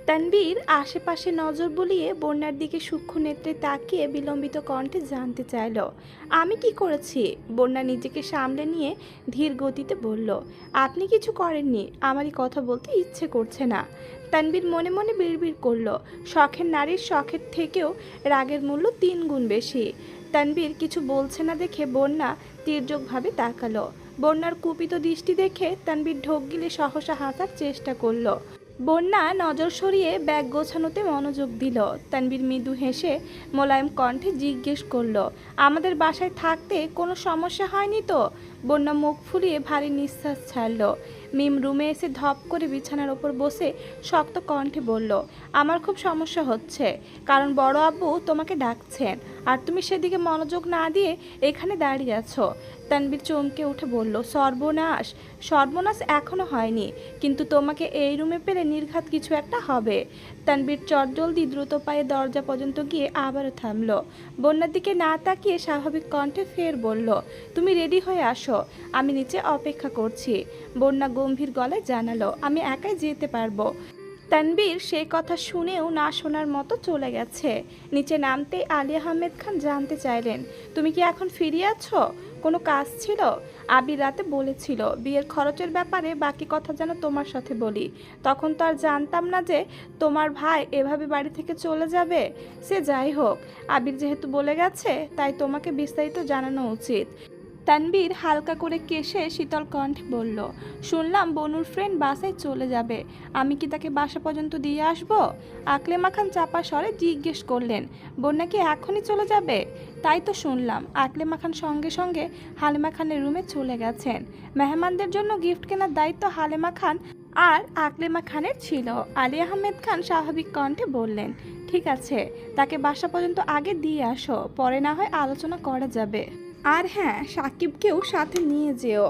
তানবীর আশেপাশে নজর বুলিয়ে বন্যার দিকে সূক্ষ্ম নেত্রে তাকিয়ে বিলম্বিত কণ্ঠে জানতে চাইল, আমি কি করেছি? বন্যা নিজেকে সামলে নিয়ে ধীর গতিতে বলল, আপনি কিছু করেননি, আমারই কথা বলতে ইচ্ছে করছে না। তানবীর মনে মনে বিড়বিড় করল, শখের নারীর শখের থেকেও রাগের মূল্য 3 গুণ বেশি। তানবীর কিছু বলছে না দেখে বন্যা তীর্যকভাবে তাকালো। বন্যার কুপিত দৃষ্টি দেখে তানবীর ঢোক গিলে সহসা হাসার চেষ্টা করলো। বন্যা নজর সরিয়ে ব্যাগ গোছানোতে মনোযোগ দিল। তানবীর মৃদু হেসে মোলায়েম কণ্ঠে জিজ্ঞেস করলো, আমাদের বাসায় থাকতে কোনো সমস্যা হয়নি তো? বন্যা মুখ ফুলিয়ে ভারী নিঃশ্বাস ছাড়ল। মিম রুমে এসে ধপ করে বিছানার ওপর বসে শক্ত কণ্ঠে বলল, আমার খুব সমস্যা হচ্ছে, কারণ বড় আব্বু তোমাকে ডাকছেন আর তুমি সেদিকে মনোযোগ না দিয়ে এখানে দাঁড়িয়ে আছো। তানবীর চমকে উঠে বলল, সর্বনাশ! সর্বনাশ এখনো হয়নি, কিন্তু তোমাকে এই রুমে পেলে নির্ঘাত কিছু একটা হবে। তানবীর চটজলদি দ্রুত পায়ে দরজা পর্যন্ত গিয়ে আবারও থামল। বন্যার দিকে না তাকিয়ে স্বাভাবিক কণ্ঠে ফের বলল, তুমি রেডি হয়ে আসো, আমি নিচে অপেক্ষা করছি। বন্যা গম্ভীর গলায় জানালো, আমি একাই যেতে পারবো। তানবীর সেই কথা শুনেও না শোনার মতো চলে গেছে। নিচে নামতেই আলী আহমেদ খান জানতে চাইলেন, তুমি কি এখন ফিরে আছো? কোনো কাজ ছিল? আবির রাতে বলেছিল বিয়ের খরচের ব্যাপারে বাকি কথা যেন তোমার সাথে বলি। তখন তো আর জানতাম না যে তোমার ভাই এভাবে বাড়ি থেকে চলে যাবে। সে যাই হোক, আবির যেহেতু বলে গেছে তাই তোমাকে বিস্তারিত জানানো উচিত। তানবীর হালকা করে কেশে শীতল কণ্ঠে বলল, শুনলাম বনুর ফ্রেন্ড বাসায় চলে যাবে, আমি কি তাকে বাসা পর্যন্ত দিয়ে আসবো? আকলেমা খান চাপা স্বরে জিজ্ঞেস করলেন, বন্যা কি এখনই চলে যাবে? তাই তো শুনলাম। আকলেমা খান সঙ্গে সঙ্গে হালিমা খানের রুমে চলে গেছেন। মেহমানদের জন্য গিফট কেনার দায়িত্ব হালিমা খান আর আকলেমা খানের ছিল। আলী আহমেদ খান স্বাভাবিক কণ্ঠে বললেন, ঠিক আছে, তাকে বাসা পর্যন্ত আগে দিয়ে আসো, পরে না হয় আলোচনা করা যাবে। আর হ্যাঁ, সাকিবকেও সাথে নিয়ে যেও।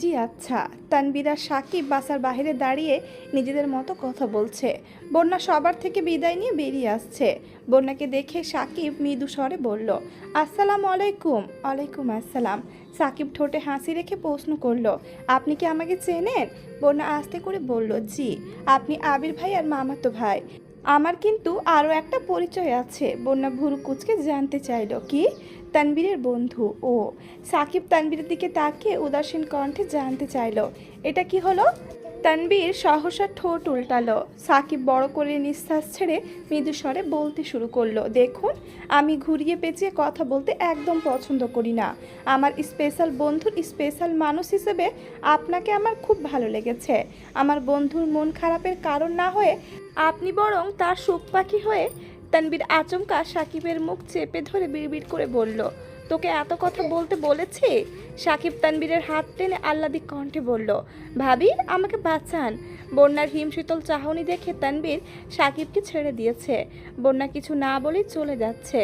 জি আচ্ছা। তানবীর আর সাকিব বাসার বাইরে দাঁড়িয়ে নিজেদের মতো কথা বলছে। বন্যা সবার থেকে বিদায় নিয়ে বেরিয়ে আসছে। বন্যাকে দেখে সাকিব মৃদু স্বরে বলল, আসসালামু আলাইকুম। ওয়ালাইকুম আসসালাম। সাকিব ঠোঁটে হাসি রেখে প্রশ্ন করলো, আপনি কি আমাকে চেনেন? বন্যা আস্তে করে বলল, জি, আপনি আবির ভাই আর মামাতো ভাই। আমার কিন্তু আরও একটা পরিচয় আছে। বন্যা ভুরু কুচকে জানতে চাইল, কি? তানবীরের বন্ধু। ও। সাকিব তানবীরের দিকে তাকিয়ে উদাসীন কণ্ঠে জানতে চাইল, এটা কি হলো? তানবীর সহসা ঠোঁট উল্টালো। সাকিব বড় করে নিঃশ্বাস ছেড়ে মৃদু স্বরে বলতে শুরু করলো, দেখুন, আমি ঘুরিয়ে পেঁচিয়ে কথা বলতে একদম পছন্দ করি না। আমার স্পেশাল বন্ধুর স্পেশাল মানুষ হিসেবে আপনাকে আমার খুব ভালো লেগেছে। আমার বন্ধুর মন খারাপের কারণ না হয়ে আপনি বরং তার সুখ পাখি হয়ে। তানবীর আচমকা সাকিবের মুখ চেপে ধরে বিড়বিড় করে বলল, তোকে এত কথা বলতে বলেছি? সাকিব তানবীরের হাত টেনে আহ্লাদি কণ্ঠে বলল, ভাবি, আমাকে বাঁচান। বন্যার হিমশীতল চাহনি দেখে তানবীর সাকিবকে ছেড়ে দিয়েছে। বন্যা কিছু না বলেই চলে যাচ্ছে।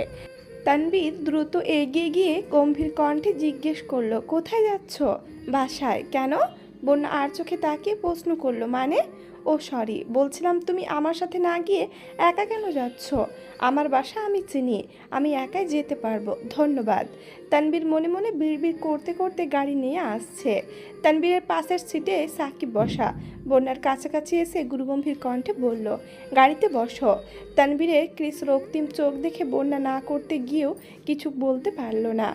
তানবীর দ্রুত এগিয়ে গিয়ে গম্ভীর কণ্ঠে জিজ্ঞেস করলো, কোথায় যাচ্ছ? বাসায়। কেন? বন্যা আর চোখে তাকিয়ে প্রশ্ন করলো, মানে? ও সরি, বলছিলাম তুমি আমার সাথে না গিয়ে একা কেন যাচ্ছ? আমার বাসা আমি চিনি, আমি একাই যেতে পারবো, ধন্যবাদ। তানবীর মনে মনে বিড়বিড় করতে করতে গাড়ি নিয়ে আসছে। তানবীরের পাশের সিটে সাকিব বসা। বন্যার কাছাকাছি এসে গুরুগম্ভীর কণ্ঠে বলল, গাড়িতে বসো। তানবীরের ক্রিস রক্তিম চোখ দেখে বন্যা না করতে গিয়েও কিছু বলতে পারল না।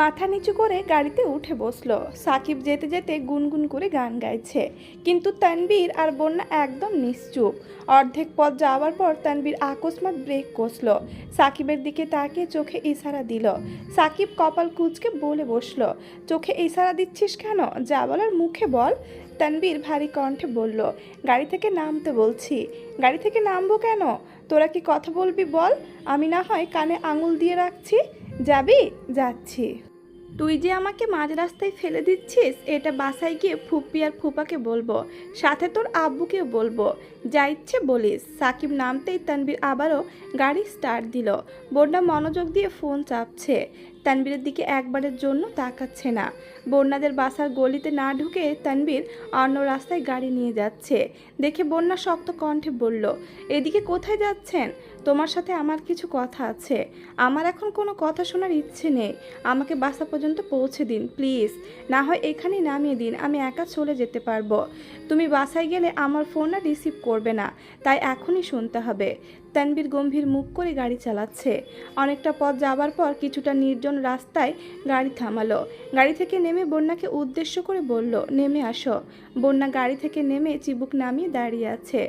মাথা নিচু করে গাড়িতে উঠে বসলো। সাকিব যেতে যেতে গুনগুন করে গান গাইছে, কিন্তু তানবীর আর বন্যা একদম নিশ্চুপ। অর্ধেক পথ যাওয়ার পর তানবীর আকস্মাৎ ব্রেক কষলো। সাকিবের দিকে তাকিয়ে চোখে ইশারা দিল। সাকিব কপাল কুঁচকে বলে বসলো, চোখে ইশারা দিচ্ছিস কেন? যা বলার মুখে বল। তানবীর ভারী কণ্ঠে বলল, গাড়ি থেকে নামতে বলছি। গাড়ি থেকে নামবো কেন? তোরা কি কথা বলবি বল, আমি না হয় কানে আঙুল দিয়ে রাখছি। যাবি? যাচ্ছি। তুই যে আমাকে মাঝ রাস্তায় ফেলে দিচ্ছিস, এটা বাসায় গিয়ে ফুপ্পি আর ফুপাকে বলবো, সাথে তোর আব্বুকেও বলবো, যা ইচ্ছে বলিস। সাকিব নামতেই তানবীর আবারও গাড়ি স্টার্ট দিল। বন্যা মনোযোগ দিয়ে ফোন চাপছে। তানবীরের দিকে একবারের জন্য তাকাচ্ছে না। বন্যাদের বাসার গলিতে না ঢুকে তানবীর অন্য রাস্তায় গাড়ি নিয়ে যাচ্ছে দেখে বন্যা শক্ত কণ্ঠে বলল, এদিকে কোথায় যাচ্ছেন? তোমার সাথে আমার কিছু কথা আছে। আমার এখন কোনো কথা শোনার ইচ্ছে নেই। আমাকে বাসা পর্যন্ত পৌঁছে দিন প্লিজ, না হয় এখানেই নামিয়ে দিন, আমি একা চলে যেতে পারবো। তুমি বাসায় গেলে আমার ফোন আর রিসিভ করবে না, তাই এখনই শুনতে হবে। তানবীর গম্ভীর মুখ করে গাড়ি চালাচ্ছে। অনেকটা পথ যাবার পর কিছুটা নির্জন রাস্তায় গাড়ি থামালো। গাড়ি থেকে নেমে বন্যাকে উদ্দেশ্য করে বলল, নেমে আসো। বন্যা গাড়ি থেকে নেমে চিবুক নামিয়ে দাঁড়িয়ে আছে।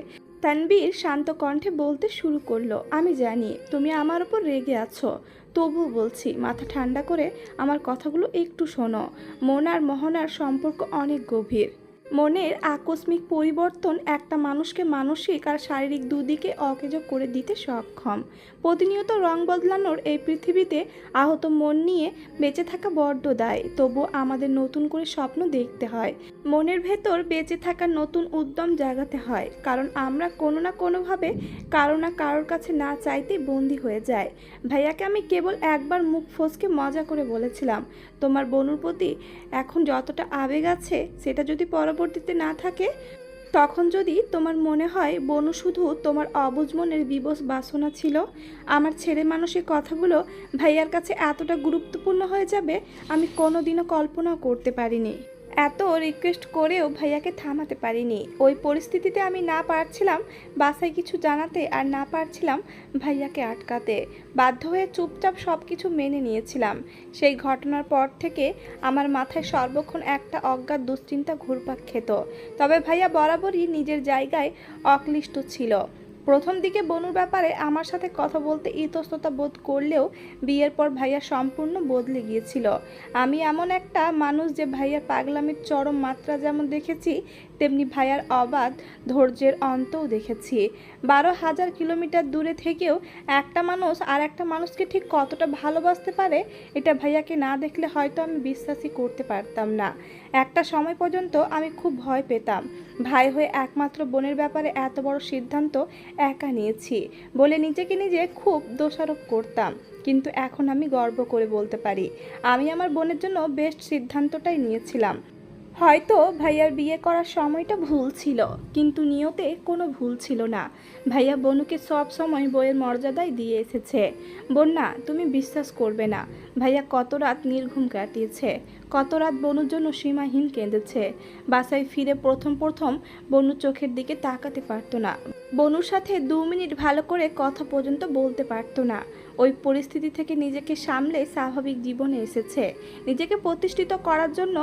তানবীর শান্ত কণ্ঠে বলতে শুরু করলো, আমি জানি তুমি আমার উপর রেগে আছো, তবুও বলছি মাথা ঠান্ডা করে আমার কথাগুলো একটু শোনো। মন আর মোহনার সম্পর্ক অনেক গভীর। মনের আকস্মিক পরিবর্তন একটা মানুষকে মানসিক আর শারীরিক দুদিকে অকেজ করে দিতে সক্ষম। প্রতিনিয়ত রং বদলানোর এই পৃথিবীতে আহত মন নিয়ে বেঁচে থাকা বড্ড দায়। তবু আমাদের নতুন করে স্বপ্ন দেখতে হয়, মনের ভেতর বেঁচে থাকার নতুন উদ্যম জাগাতে হয়, কারণ আমরা কোনো না কোনোভাবে কারো না কারোর কাছে না চাইতে বন্দি হয়ে যায়। ভাইয়াকে আমি কেবল একবার মুখ ফসকে মজা করে বলেছিলাম, তোমার বনুর প্রতি এখন যতটা আবেগ আছে সেটা যদি পরবর্তীতে না থাকে, তখন যদি তোমার মনে হয় বনু শুধু তোমার অবুঝ মনের বিবশ বাসনা ছিল, আমার ছেলে মানুষের কথাগুলো ভাইয়ার কাছে এতটা গুরুত্বপূর্ণ হয়ে যাবে আমি কোনোদিনও কল্পনাও করতে পারিনি। এত রিকোয়েস্ট করেও ভাইয়াকে থামাতে পারিনি। ওই পরিস্থিতিতে আমি না পারছিলাম বাসায় কিছু জানাতে, আর না পারছিলাম ভাইয়াকে আটকাতে। বাধ্য হয়ে চুপচাপ সব কিছু মেনে নিয়েছিলাম। সেই ঘটনার পর থেকে আমার মাথায় সর্বক্ষণ একটা অজ্ঞাত দুশ্চিন্তা ঘুরপাক খেত। তবে ভাইয়া বরাবরই নিজের জায়গায় অক্লিষ্ট ছিল। প্রথম দিকে বনুর ব্যাপারে আমার সাথে কথা বলতে ইতস্ততা বোধ করলেও বিয়ের পর ভাইয়া সম্পূর্ণ বদলে গিয়েছিল। আমি এমন একটা মানুষ যে ভাইয়ার পাগলামির চরম মাত্রা যেমন দেখেছি, তেমনি ভাইয়ার অবাধ ধৈর্যের অন্তও দেখেছি। 12,000 কিলোমিটার দূরে থেকেও একটা মানুষ আর একটা মানুষকে ঠিক কতটা ভালোবাসতে পারে, এটা ভাইয়াকে না দেখলে হয়তো আমি বিশ্বাসই করতে পারতাম না। একটা সময় পর্যন্ত আমি খুব ভয় পেতাম, ভাই হয়ে একমাত্র বোনের ব্যাপারে এত বড় সিদ্ধান্ত একা নিয়েছি বলে নিজেকে নিজে খুব দোষারোপ করতাম। কিন্তু এখন আমি গর্ব করে বলতে পারি আমি আমার বোনের জন্য বেস্ট সিদ্ধান্তটাই নিয়েছিলাম। হয়তো ভাইয়ার বিয়ে করার সময়টা ভুল ছিল, কিন্তু নিয়তে কোনো ভুল ছিল না। ভাইয়া বনুকে সব সময় বইয়ের মর্যাদায় দিয়ে এসেছে। বন্যা, তুমি বিশ্বাস করবে না ভাইয়া কত রাত নির্ঘুম কাটিয়েছে, কত রাত বনুর জন্য সীমাহীন কেঁদেছে। বাসায় ফিরে প্রথম প্রথম বনুর চোখের দিকে তাকাতে পারতো না, বনুর সাথে 2 মিনিট ভালো করে কথা পর্যন্ত বলতে পারতো না। ওই পরিস্থিতি থেকে নিজেকে সামলে স্বাভাবিক জীবনে এসেছে, নিজেকে প্রতিষ্ঠিত করার জন্য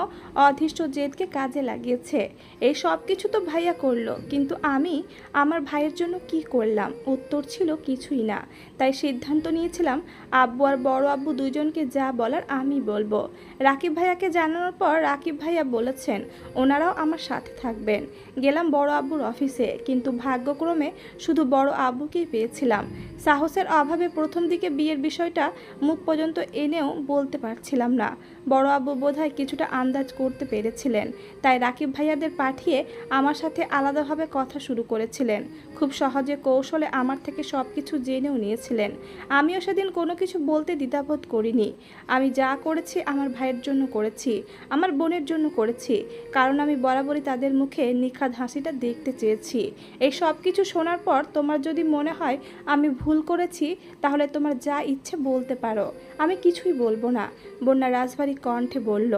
অধীষ্ট জেদকে কাজে লাগিয়েছে। এই সব কিছু তো ভাইয়া করলো, কিন্তু আমি আমার ভাইয়ের জন্য কি করলাম? উত্তর ছিল কিছুই না। তাই সিদ্ধান্ত নিয়েছিলাম আব্বু আর বড় আব্বু দুইজনকে যা বলার আমি বলবো। রাকিব ভাইয়াকে জানানোর পর রাকিব ভাইয়া বলেছেন ওনারাও আমার সাথে থাকবেন। গেলাম বড় আব্বুর অফিসে, কিন্তু ভাগ্যক্রমে শুধু বড় আব্বুকেই পেয়েছিলাম। সাহসের অভাবে প্রথম দিকে বিয়ের বিষয়টা মুখ পর্যন্ত এনেও বলতে পারছিলাম না। বড় আব্বু বোধহয় কিছুটা আন্দাজ করতে পেরেছিলেন, তাই রাকিব ভাইয়াদের পাঠিয়ে আমার সাথে আলাদাভাবে কথা শুরু করেছিলেন। খুব সহজে কৌশলে আমার থেকে সব কিছু জেনেও নিয়েছিলেন। আমিও সেদিন কোনো কিছু বলতে দ্বিধাবোধ করিনি। আমি যা করেছি আমার ভাইয়ের জন্য করেছি, আমার বোনের জন্য করেছি, কারণ আমি বরাবরই তাদের মুখে নিখাদ হাসিটা দেখতে চেয়েছি। এই সব কিছু শোনার পর তোমার যদি মনে হয় আমি ভুল করেছি, তাহলে তোমার যা ইচ্ছে বলতে পারো, আমি কিছুই বলবো না। বন্যা রাজবাড়ি কণ্ঠে বলল,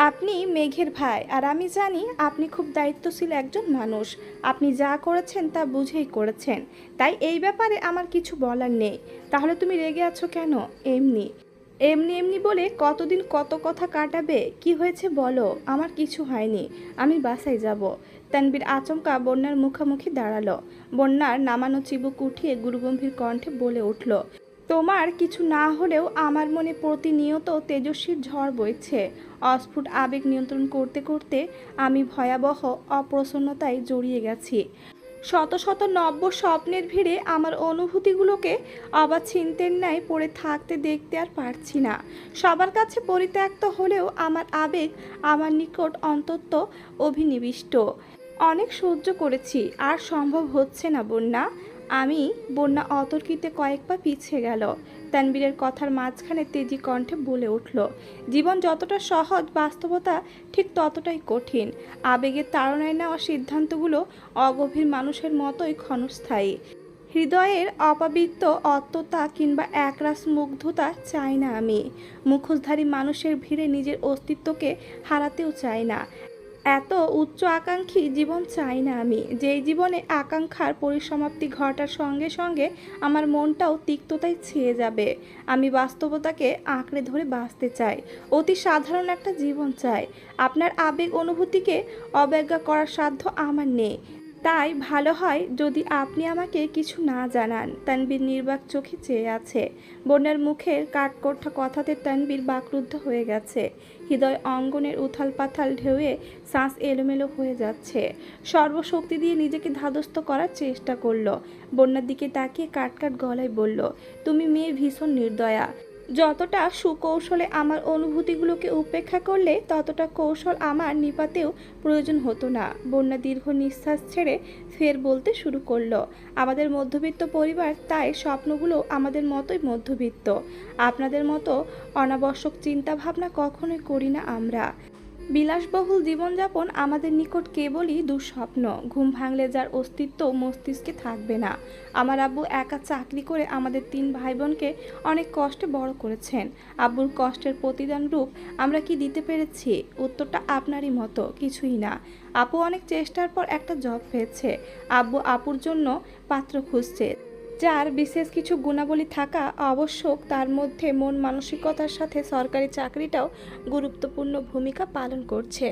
আপনি মেঘের ভাই, আর আমি জানি আপনি খুব দায়িত্বশীল একজন মানুষ। আপনি যা করেছেন তা বুঝেই করেছেন, তাই এই ব্যাপারে আমার কিছু বলার নেই। তাহলে তুমি রেগে আছো কেন? এমনি এমনি এমনি বলে কতদিন কত কথা কাটাবে? কি হয়েছে বলো? আমার কিছু হয়নি, আমি বাসায় যাব। তানবীর আচমকা বন্যার মুখোমুখি দাঁড়ালো। বন্যার নামানো চিবুক উঠিয়ে গুরুগম্ভীর কণ্ঠে বলে উঠল, তোমার কিছু না হলেও আমার মনে প্রতিনিয়ত তেজস্বীর ঝড় বইছে। অস্ফুট আবেগ নিয়ন্ত্রণ করতে করতে আমি ভয়াবহ অপ্রসন্নতায় জড়িয়ে গেছি। শত শত নব্য স্বপ্নের ভিড়ে আমার অনুভূতিগুলোকে অবাচ্ছিন্তের ন্যায় পড়ে থাকতে দেখতে আর পারছি না। সবার কাছে পরিত্যক্ত হলেও আমার আবেগ আমার নিকট অন্তত অভিনিবিষ্ট। অনেক সহ্য করেছি, আর সম্ভব হচ্ছে না বন্যা। আমি। বন্যা অতর্কিতে কয়েক পা পিছিয়ে গেল। তানবীরের কথার মাঝখানে তেজি কণ্ঠে বলে উঠল, জীবন যতটা সহজ, বাস্তবতা ঠিক ততটাই কঠিন। আবেগের তাড়নায় নেওয়া সিদ্ধান্তগুলো অগভীর মানুষের মতোই ক্ষণস্থায়ী। হৃদয়ের অপাবৃত্ত অত্যতা কিংবা একরাশ মুগ্ধতা চাই না আমি। মুখোশধারী মানুষের ভিড়ে নিজের অস্তিত্বকে হারাতেও চাই না। এত উচ্চ আকাঙ্ক্ষী জীবন চাই না আমি, যেই জীবনে আকাঙ্ক্ষার পরিসমাপ্তি ঘটার সঙ্গে সঙ্গে আমার মনটাও তিক্ততায় ছেয়ে যাবে। আমি বাস্তবতাকে আঁকড়ে ধরে বাঁচতে চাই, অতি সাধারণ একটা জীবন চাই। আপনার আবেগ অনুভূতিকে অবজ্ঞা করার সাধ্য আমার নেই। তাই ভালো হয় যদি আপনি আমাকে কিছু না জানান। তানবীর নির্বাক চোখে চেয়ে আছে। বন্যার মুখের কাঠকোঠা কথাতে তানবীর বাকরুদ্ধ হয়ে গেছে। হৃদয় অঙ্গনের উথাল পাথাল ঢেউয়ে শ্বাস এলোমেলো হয়ে যাচ্ছে। সর্বশক্তি দিয়ে নিজেকে ধাতস্থ করার চেষ্টা করলো। বন্যার দিকে তাকিয়ে কাটকাট গলায় বলল, তুমি মেয়ে ভীষণ নির্দয়া। যতটা সুকৌশলে আমার অনুভূতিগুলোকে উপেক্ষা করলে ততটা কৌশল আমার নিপাতেও প্রয়োজন হতো না। বন্যা দীর্ঘ নিঃশ্বাস ছেড়ে ফের বলতে শুরু করলো, আমাদের মধ্যবিত্ত পরিবার, তাই স্বপ্নগুলো আমাদের মতোই মধ্যবিত্ত। আপনাদের মতো অনাবশ্যক চিন্তাভাবনা কখনোই করি না আমরা। বিলাসবহুল জীবনযাপন আমাদের নিকট কেবলই দুঃস্বপ্ন। ঘুম ভাঙলে যার অস্তিত্ব মস্তিষ্কে থাকবে না। আমার আব্বু একা চাকরি করে আমাদের 3 ভাই বোনকে অনেক কষ্টে বড় করেছেন। আব্বুর কষ্টের প্রতিদান রূপ আমরা কি দিতে পেরেছি? উত্তরটা আপনারই মতো, কিছুই না। আপু অনেক চেষ্টার পর একটা জব পেয়েছে। আব্বু আপুর জন্য পাত্র খুঁজছে, যার বিশেষ কিছু গুণাবলী থাকা আবশ্যক। তার মধ্যে মন মানসিকতার সাথে সরকারি চাকরিটাও গুরুত্বপূর্ণ ভূমিকা পালন করছে।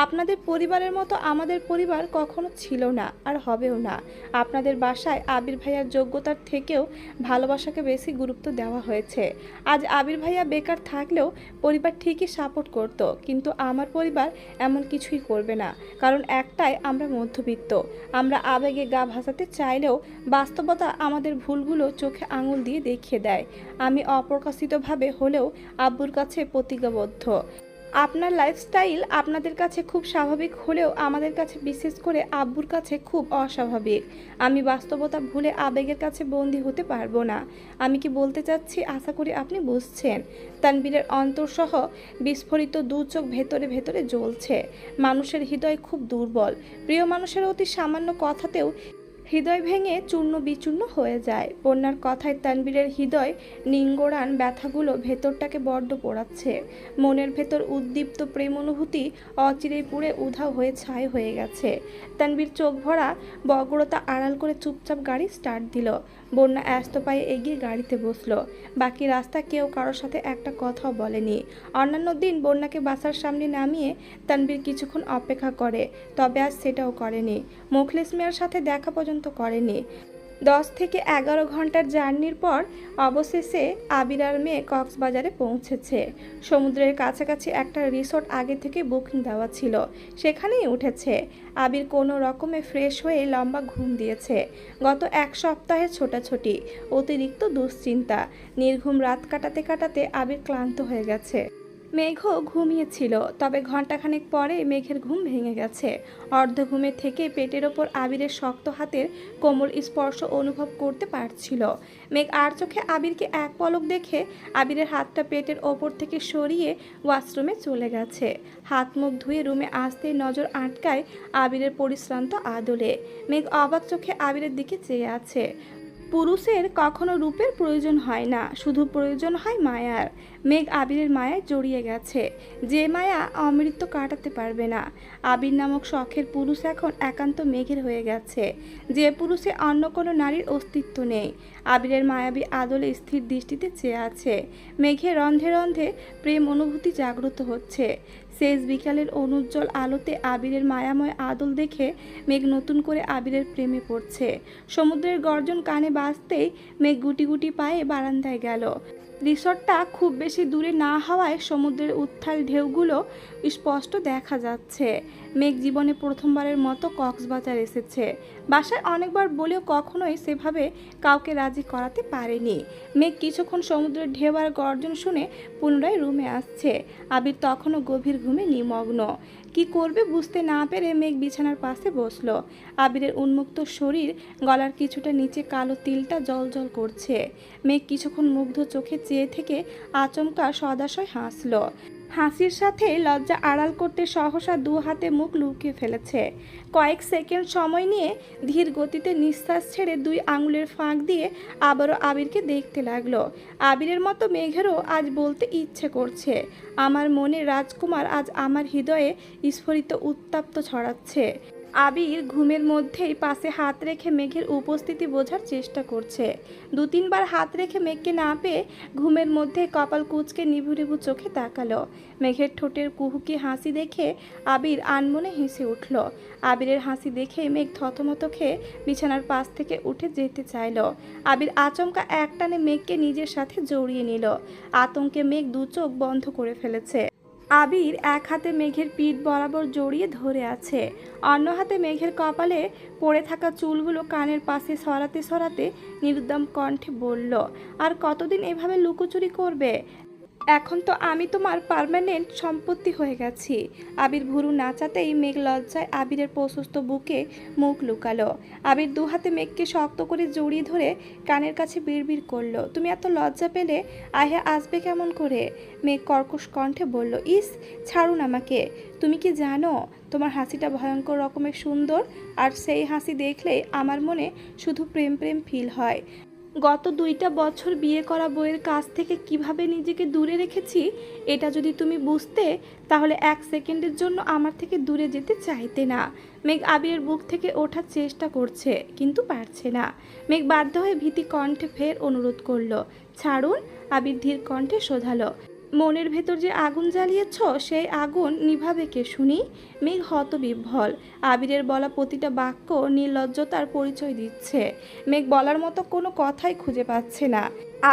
আপনাদের পরিবারের মতো আমাদের পরিবার কখনো ছিল না, আর হবেও না। আপনাদের বাসায় আবির ভাইয়ার যোগ্যতার থেকেও ভালোবাসাকে বেশি গুরুত্ব দেওয়া হয়েছে। আজ আবির ভাইয়া বেকার থাকলেও পরিবার ঠিকই সাপোর্ট করত, কিন্তু আমার পরিবার এমন কিছুই করবে না। কারণ একটাই, আমরা মধ্যবিত্ত। আমরা আবেগে গা ভাসাতে চাইলেও বাস্তবতা আমাদের ভুলগুলো চোখে আঙুল দিয়ে দেখিয়ে দেয়। আমি অপ্রকাশিতভাবে হলেও আব্বুর কাছে প্রতিজ্ঞাবদ্ধ। আপনার লাইফস্টাইল আপনাদের কাছে খুব স্বাভাবিক হলেও আমাদের কাছে, বিশেষ করে আব্বুর কাছে, খুব অস্বাভাবিক। আমি বাস্তবতা ভুলে আবেগের কাছে বন্দী হতে পারবো না। আমি কি বলতে চাচ্ছি আশা করি আপনি বুঝছেন। তানবীরের অন্তরসহ বিস্ফোরিত 2 চোখ ভেতরে ভেতরে জ্বলছে। মানুষের হৃদয় খুব দুর্বল। প্রিয় মানুষের অতি সামান্য কথাতেও হৃদয় ভেঙে চূর্ণ বিচূর্ণ হয়ে যায়। বন্যার কথায় তানবীরের হৃদয় নিঙ্গড়ান ব্যথাগুলো ভেতরটাকে বড্ড পোড়াচ্ছে। মনের ভেতর উদ্দীপ্ত প্রেম অনুভূতি অচিরেই পুড়ে উধাও হয়ে ছাই হয়ে গেছে। তানবীর চোখ ভরা বগ্রতা আড়াল করে চুপচাপ গাড়ি স্টার্ট দিল। বন্যা ব্যস্ত পায়ে এগিয়ে গাড়িতে বসলো। বাকি রাস্তা কেউ কারোর সাথে একটা কথাও বলেনি। অন্যান্য দিন বন্যাকে বাসার সামনে নামিয়ে তানবীর কিছুক্ষণ অপেক্ষা করে, তবে আজ সেটাও করেনি। মুখলেস মিয়ার সাথে দেখা পর্যন্ত করেনি। 10 থেকে 11 ঘন্টার জার্নির পর অবশেষে আবির আর মেয়ে কক্সবাজারে পৌঁছেছে। সমুদ্রের কাছাকাছি একটা রিসোর্ট আগে থেকে বুকিং দেওয়া ছিল, সেখানেই উঠেছে। আবির কোনো রকমে ফ্রেশ হয়ে লম্বা ঘুম দিয়েছে। গত 1 সপ্তাহের ছোটাছুটি, অতিরিক্ত দুশ্চিন্তা, নির্ঘুম রাত কাটাতে কাটাতে আবির ক্লান্ত হয়ে গেছে। মেঘও ঘুমিয়েছিল, তবে ঘণ্টাখানেক পরে মেঘের ঘুম ভেঙে গেছে। অর্ধ ঘুমে থেকে পেটের ওপর আবিরের শক্ত হাতের কোমল স্পর্শ অনুভব করতে পারছিল। মেঘ আর চোখে আবিরকে এক পলক দেখে আবিরের হাতটা পেটের ওপর থেকে সরিয়ে ওয়াশরুমে চলে গেছে। হাত মুখ ধুয়ে রুমে আসতেই নজর আটকায় আবিরের পরিশ্রান্ত আদলে। মেঘ অবাক চোখে আবিরের দিকে চেয়ে আছে। পুরুষের কখনো রূপের প্রয়োজন হয় না, শুধু প্রয়োজন হয় মায়ার। মেঘ আবিরের মায়ায় জড়িয়ে গেছে, যে মায়া অমৃত কাটাতে পারবে না। আবির নামক শখের পুরুষ এখন একান্ত মেঘের হয়ে গেছে, যে পুরুষে অন্য কোনো নারীর অস্তিত্ব নেই। আবিরের মায়াবী আদলে স্থির দৃষ্টিতে চেয়ে আছে। মেঘের রন্ধে রন্ধে প্রেম অনুভূতি জাগ্রত হচ্ছে। শেষ বিকালের অনুজ্জ্বল আলোতে আবিরের মায়াময় আদল দেখে মেঘ নতুন করে আবিরের প্রেমে পড়ছে। সমুদ্রের গর্জন কানে বাজতেই মেঘ গুটি গুটি পায়ে বারান্দায় গেল। রিসর্টটা খুব বেশি দূরে না হওয়ায় সমুদ্রের উত্থাল ঢেউগুলো স্পষ্ট দেখা যাচ্ছে। মেঘ জীবনে প্রথমবারের মতো কক্সবাজার এসেছে। বাসায় অনেকবার বলেও কখনোই সেভাবে কাউকে রাজি করাতে পারেনি। মেঘ কিছুক্ষণ সমুদ্রের ঢেউ আর গর্জন শুনে পুনরায় রুমে আসছে। আবির তখনও গভীর ঘুমে নিমগ্ন। কি করবে বুঝতে না পেরে মেঘ বিছানার পাশে বসলো। আবিরের উন্মুক্ত শরীর, গলার কিছুটা নিচে কালো তিলটা জ্বলজ্বল করছে। মেঘ কিছুক্ষণ মুগ্ধ চোখে চেয়ে থেকে আচমকা সদাশয় হাসল। হাসির সাথে লজ্জা আড়াল করতে সহসা দু হাতে মুখ লুকিয়ে ফেলেছে। কয়েক সেকেন্ড সময় নিয়ে ধীর গতিতে নিঃশ্বাস ছেড়ে 2 আঙুলের ফাঁক দিয়ে আবারও আবিরকে দেখতে লাগলো। আবিরের মতো মেঘেরও আজ বলতে ইচ্ছে করছে, আমার মনে রাজকুমার আজ আমার হৃদয়ে স্ফুরিত উত্তাপ্ত ছড়াচ্ছে। আবির ঘুমের মধ্যেই পাশে হাত রেখে মেঘের উপস্থিতি বোঝার চেষ্টা করছে। 2-3 বার হাত রেখে মেঘকে না পেয়ে ঘুমের মধ্যে কপাল কুঁচকে নিভু নিভু চোখে তাকালো। মেঘের ঠোঁটের কুহুকি হাসি দেখে আবির আনমনে হেসে উঠল। আবিরের হাসি দেখে মেঘ থতমত খেয়ে বিছানার পাশ থেকে উঠে যেতে চাইল। আবির আচমকা একটানে মেঘকে নিজের সাথে জড়িয়ে নিল। আতঙ্কে মেঘ 2 চোখ বন্ধ করে ফেলেছে। আবির এক হাতে মেঘের পিঠ বরাবর জড়িয়ে ধরে আছে, অন্য হাতে মেঘের কপালে পড়ে থাকা চুলগুলো কানের পাশে সরাতে সরাতে নিরুদ্যম কণ্ঠে বলল, আর কতদিন এভাবে লুকোচুরি করবে? এখন তো আমি তোমার পার্মানেন্ট সম্পত্তি হয়ে গেছি। আবির ভুরু নাচাতেই মেঘ লজ্জায় আবিরের প্রশস্ত বুকে মুখ লুকালো। আবির 2 হাতে মেঘকে শক্ত করে জড়িয়ে ধরে কানের কাছে বিড়বিড় করলো, তুমি এত লজ্জা পেলে আয়া আসবে কেমন করে? মেঘ কর্কশ কণ্ঠে বলল, ইস ছাড়ুন আমাকে। তুমি কি জানো তোমার হাসিটা ভয়ঙ্কর রকমের সুন্দর, আর সেই হাসি দেখলেই আমার মনে শুধু প্রেম প্রেম ফিল হয়। গত 2টা বছর বিয়ে করা বউয়ের কাছ থেকে কিভাবে নিজেকে দূরে রেখেছি, এটা যদি তুমি বুঝতে তাহলে 1 সেকেন্ডের জন্য আমার থেকে দূরে যেতে চাইতে না। মেঘ আবিরের বুক থেকে ওঠার চেষ্টা করছে কিন্তু পারছে না। মেঘ বাধ্য হয়ে ভীতি কণ্ঠে ফের অনুরোধ করলো, ছাড়ুন। আবির ধীর কণ্ঠে শোধালো, মনের ভেতর যে আগুন জ্বালিয়েছ সেই আগুন নিভাবে কে শুনি? মেঘ হতবিহ্বল। আবিরের বলা প্রতিটা বাক্য নির্লজ্জতার পরিচয় দিচ্ছে। মেঘ বলার মতো কোনো কথাই খুঁজে পাচ্ছে না।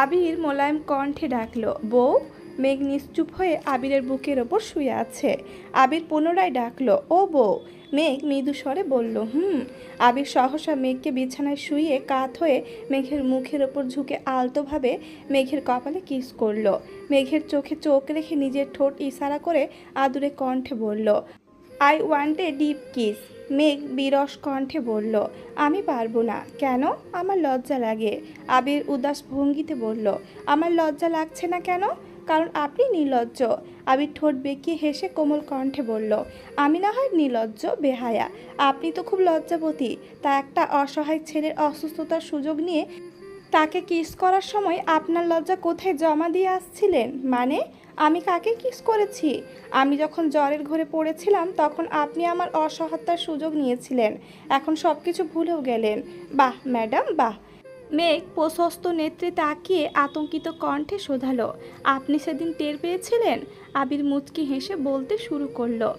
আবির মোলায়েম কণ্ঠে ডাকলো, বউ। মেঘ নিশ্চুপ হয়ে আবিরের বুকের ওপর শুয়ে আছে। আবির পুনরায় ডাকলো, ও বউ। মেঘ মৃদু স্বরে বলল, হুম। আবির সহসা মেঘকে বিছানায় শুইয়ে কাত হয়ে মেঘের মুখের ওপর ঝুঁকে আলতোভাবে মেঘের কপালে কিস করলো। মেঘের চোখে চোখ রেখে নিজের ঠোঁট ইশারা করে আদুরে কণ্ঠে বলল, I want a deep kiss. মেঘ বিরস কণ্ঠে বলল, আমি পারবো না। কেন? আমার লজ্জা লাগে। আবির উদাস ভঙ্গিতে বলল, আমার লজ্জা লাগছে না কেন? কারণ আপনি নির্লজ্জ। আবির ঠোঁট বেঁকিয়ে হেসে কোমল কণ্ঠে বলল, আমি না হয় নির্লজ্জ, বেহায়া। আপনি তো খুব লজ্জাবতী। তা একটা অসহায় ছেলের অসুস্থতার সুযোগ নিয়ে তাকে কিস করার সময় আপনার লজ্জা কোথায় জমা দিয়ে আসছিলেন? মানে আমি কাকে কিস করেছি? আমি যখন জ্বরের ঘরে পড়েছিলাম তখন আপনি আমার অসহায়তার সুযোগ নিয়েছিলেন। এখন সব কিছু ভুলেও গেলেন। বাহ ম্যাডাম, বাহ। মেঘ প্রশস্ত নেত্রে তাকিয়ে আতঙ্কিত কণ্ঠে শোধালো, আপনি সেদিন টের পেয়েছিলেন? আবির মুচকি হেসে বলতে শুরু করলো,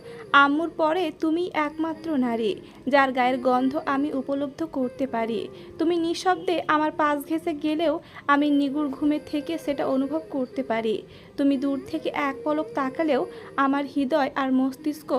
আম্মুর পরে তুমি একমাত্র নারী যার গায়ের গন্ধ আমি উপলব্ধ করতে পারি। তুমি নিঃশব্দে আমার পাশ ঘেঁষে গেলেও আমি নিগুড় ঘুমে থেকে সেটা অনুভব করতে পারি। তুমি দূর থেকে এক পলক তাকালেও আমার হৃদয় আর মস্তিষ্ক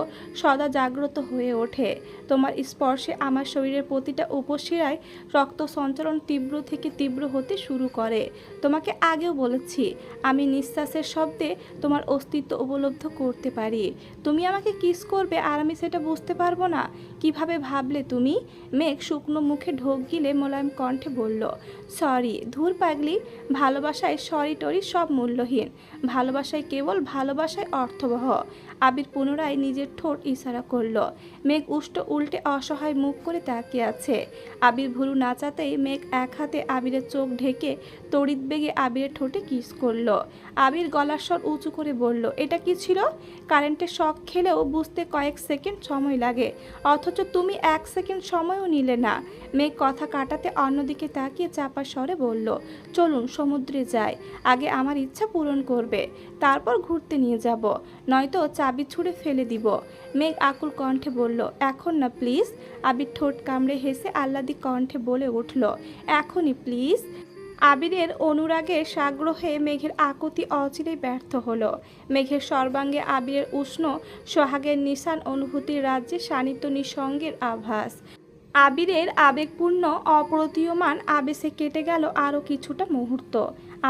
সদা জাগ্রত হয়ে ওঠে। তোমার স্পর্শে আমার শরীরের প্রতিটা উপশিরায় রক্ত সঞ্চালন তীব্র থেকে তীব্র হতে শুরু করে। তোমাকে আগেও বলেছি, আমি নিঃশ্বাসের শব্দে তোমার অস্তিত্ব উপলব্ধ করতে পারি। তুমি আমাকে কিস করবে আর আমি সেটা বুঝতে পারবো না? কিভাবে ভাবলে তুমি? মেঘ শুকনো মুখে ঢোক গিলে মোলায়েম কণ্ঠে বলল, সরি। ধুর পাগলি, ভালোবাসায় সরি টরি সব মূল্যহীন। ভালোবাসায় কেবল ভালোবাসায় অর্থবহ। আবির পুনরায় নিজের ঠোঁট ইশারা করল। মেঘ উল্টে অসহায় মুখ করে তাকিয়ে আছে। আবির ভুরু নাচাতেই মেঘ এক হাতে আবিরের চোখ ঢেকে তড়িৎ বেগে আবিরের ঠোঁটে কিস করলো। আবির গলার স্বর উঁচু করে বলল, এটা কি ছিল? কারেন্টের শক খেলেও বুঝতে কয়েক সেকেন্ড সময় লাগে, অথচ তুমি 1 সেকেন্ড সময়ও নিলে না। মেঘ কথা কাটাতে অন্যদিকে তাকিয়ে চাপা স্বরে বলল, চলুন সমুদ্রে যাই। আগে আমার ইচ্ছা পূরণ করবে, তারপর ঘুরতে নিয়ে যাব, নয়তো চাবি ছুঁড়ে ফেলে দিব। মেঘ আকুল কণ্ঠে বলল, এখন না প্লিজ। আবির ঠোঁট কামড়ে হেসে আহ্লাদি কণ্ঠে বলে উঠল, এখনই প্লিজ। আবিরের অনুরাগের সাগ্রহে মেঘের আকুতি অচিরেই ব্যর্থ হলো। মেঘের সর্বাঙ্গে আবিরের উষ্ণ সোহাগের নিশান অনুভূতির রাজ্যে সান্নিধ্য নিঃসঙ্গের আভাস। আবিরের আবেগপূর্ণ অপ্রতীয়মান আবেশে কেটে গেল আরও কিছুটা মুহূর্ত।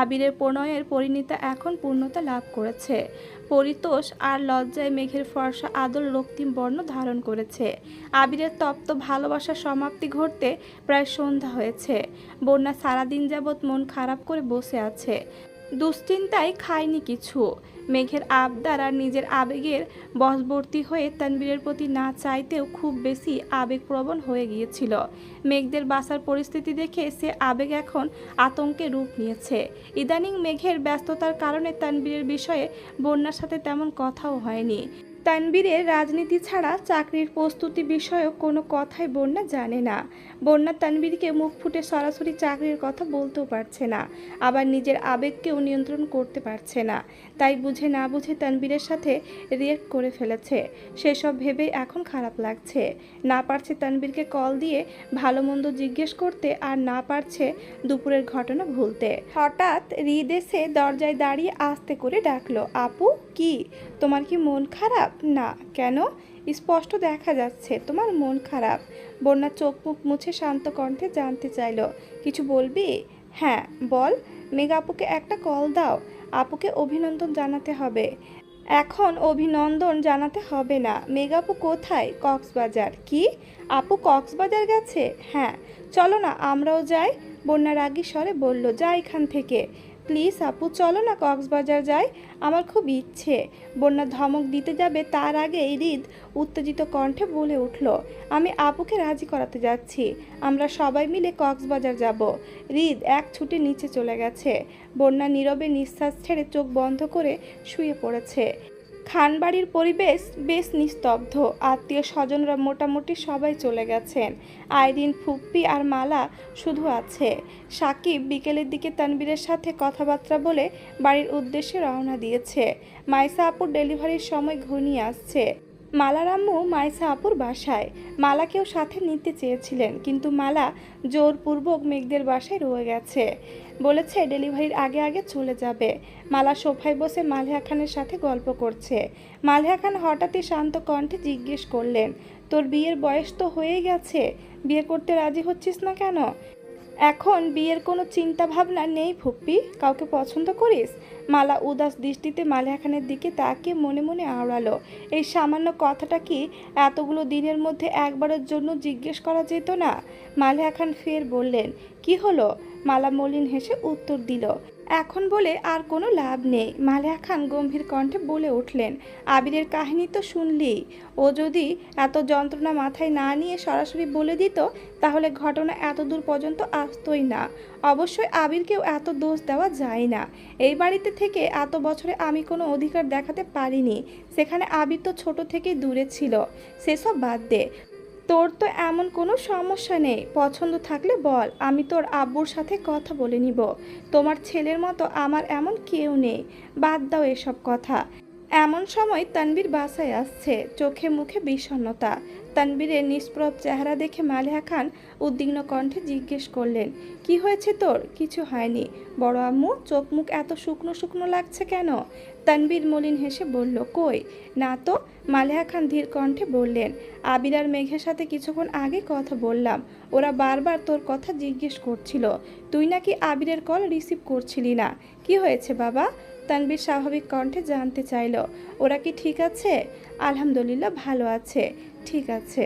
আবিরের প্রণয়ের পরিণীতা এখন পূর্ণতা লাভ করেছে। পরিতোষ আর লজ্জায় মেঘের ফর্সা আদল রক্তিম বর্ণ ধারণ করেছে। আবিরের তপ্ত ভালোবাসার সমাপ্তি ঘটতে প্রায় সন্ধ্যা হয়েছে। বন্যা সারাদিন যাবৎ মন খারাপ করে বসে আছে। দুশ্চিন্তায় খায়নি কিছু। মেঘের আবদার আর নিজের আবেগের বশবর্তী হয়ে তানবীরের প্রতি না চাইতেও খুব বেশি আবেগপ্রবণ হয়ে গিয়েছিল। মেঘদের বাসার পরিস্থিতি দেখে সে আবেগ এখন আতঙ্কে রূপ নিয়েছে। ইদানিং মেঘের ব্যস্ততার কারণে তানবীরের বিষয়ে বন্যার সাথে তেমন কথাও হয়নি। তানবীরের রাজনীতি ছাড়া চাকরির প্রস্তুতি বিষয়ক কোনো কথাই বন্যা জানে না। বন্যা তানবীরকে মুখ ফুটে সরাসরি চাকরির কথা বলতেও পারছে না, আবার নিজের আবেগকেও নিয়ন্ত্রণ করতে পারছে না। তাই বুঝে না বুঝে তানবীরের সাথে রিয়েক্ট করে ফেলেছে। সেসব ভেবেই এখন খারাপ লাগছে। না পারছে তানবীরকে কল দিয়ে ভালো মন্দ জিজ্ঞেস করতে, আর না পারছে দুপুরের ঘটনা ভুলতে। হঠাৎ হৃদ এসে দরজায় দাঁড়িয়ে আস্তে করে ডাকলো, আপু কি তোমার কি মন খারাপ? না কেন? স্পষ্ট দেখা যাচ্ছে তোমার মন খারাপ। বন্যা চোখ মুখ মুছে শান্ত কণ্ঠে জানতে চাইল, কিছু বলবি? হ্যাঁ বল। মেঘ আপুকে একটা কল দাও, আপুকে অভিনন্দন জানাতে হবে। এখন অভিনন্দন জানাতে হবে না। মেঘ আপু কোথায়? কক্সবাজার। কি? আপু কক্সবাজার গেছে? হ্যাঁ চলো না আমরাও যাই। বন্যা রাগী স্বরে বলল, যা এখান থেকে। প্লিজ আপু চলো না কক্সবাজার যাই, আমার খুব ইচ্ছে। বন্যা ধমক দিতে যাবে তার আগে হৃদ উত্তেজিত কণ্ঠে বলে উঠল, আমি আপুকে রাজি করাতে যাচ্ছি, আমরা সবাই মিলে কক্সবাজার যাব। হৃদ এক ছুটে নিচে চলে গেছে। বন্যা নীরবে নিঃশ্বাস ছেড়ে চোখ বন্ধ করে শুয়ে পড়েছে। খানবাড়ির পরিবেশ বেশ নিস্তব্ধ। আত্মীয় স্বজনরা মোটামুটি সবাই চলে গেছেন। আইরিন, ফুপ্পি আর মালা শুধু আছে। সাকিব বিকেলের দিকে তানবীরের সাথে কথাবার্তা বলে বাড়ির উদ্দেশ্যে রওনা দিয়েছে। মাইসা আপুর ডেলিভারির সময় ঘনিয়ে আসছে। মালার আম্মু মাইসা আপুর বাসায়। মালাকেও সাথে নিতে চেয়েছিলেন, কিন্তু মালা জোরপূর্বক মেঘদের বাসায় রয়ে গেছে। বলেছে ডেলিভারির আগে আগে চলে যাবে। মালা সোফায় বসে মালেহা খানের সাথে গল্প করছে। মালেহা খান হঠাৎই শান্ত কণ্ঠে জিজ্ঞেস করলেন, তোর বিয়ের বয়স তো হয়ে গেছে, বিয়ে করতে রাজি হচ্ছিস না কেন? এখন বিয়ের কোনো চিন্তা ভাবনা নেই ফুপ্পি? কাউকে পছন্দ করিস? মালা উদাস দৃষ্টিতে মালেহা খানের দিকে তাকিয়ে মনে মনে আওড়ালো, এই সামান্য কথাটা কি এতগুলো দিনের মধ্যে একবারের জন্য জিজ্ঞেস করা যেত না? মালেহা খান ফের বললেন, কি হলো? মালা মলিন হেসে উত্তর দিল, এখন বলে আর কোনো লাভ নেই। মালেহা খান গম্ভীর কণ্ঠে বলে উঠলেন, আবিরের কাহিনী তো শুনলি। ও যদি এত যন্ত্রণা মাথায় না নিয়ে সরাসরি বলে দিত, তাহলে ঘটনা এত দূর পর্যন্ত আসতোই না। অবশ্যই আবিরকেও এত দোষ দেওয়া যায় না। এই বাড়িতে থেকে এত বছরে আমি কোনো অধিকার দেখাতে পারিনি। সেখানে আবির তো ছোট থেকেই দূরে ছিল। সেসব বাদ দে। তোর তো এমন কোনো সমস্যা নেই, পছন্দ থাকলে বল, আমি তোর আব্বুর সাথে কথা বলে নিব। তোমার ছেলের মতো আমার এমন কেউ নেই। বাদ দাও এসব কথা। এমন সময় তানবীর বাসায় আসছে, চোখে মুখে বিষণ্ণতা। তানবীরের নিষ্প্রভ চেহারা দেখে মালেহা খান উদ্বিগ্ন কণ্ঠে জিজ্ঞেস করলেন, কি হয়েছে তোর? কিছু হয়নি। বড় আম্মু, চোখ মুখ এত শুকনো শুকনো লাগছে কেন? তানবীর মলিন হেসে বলল, কই না তো। মালেহা খান ধীর কণ্ঠে বললেন, আবির আর মেঘের সাথে কিছুক্ষণ আগে কথা বললাম। ওরা বারবার তোর কথা জিজ্ঞেস করছিল, তুই নাকি আবিরের কল রিসিভ করছিলি না। কি হয়েছে বাবা? তানবীর স্বাভাবিক কণ্ঠে জানতে চাইল। ওরা কি ঠিক আছে? আলহামদুলিল্লাহ ভালো আছে। ঠিক আছে।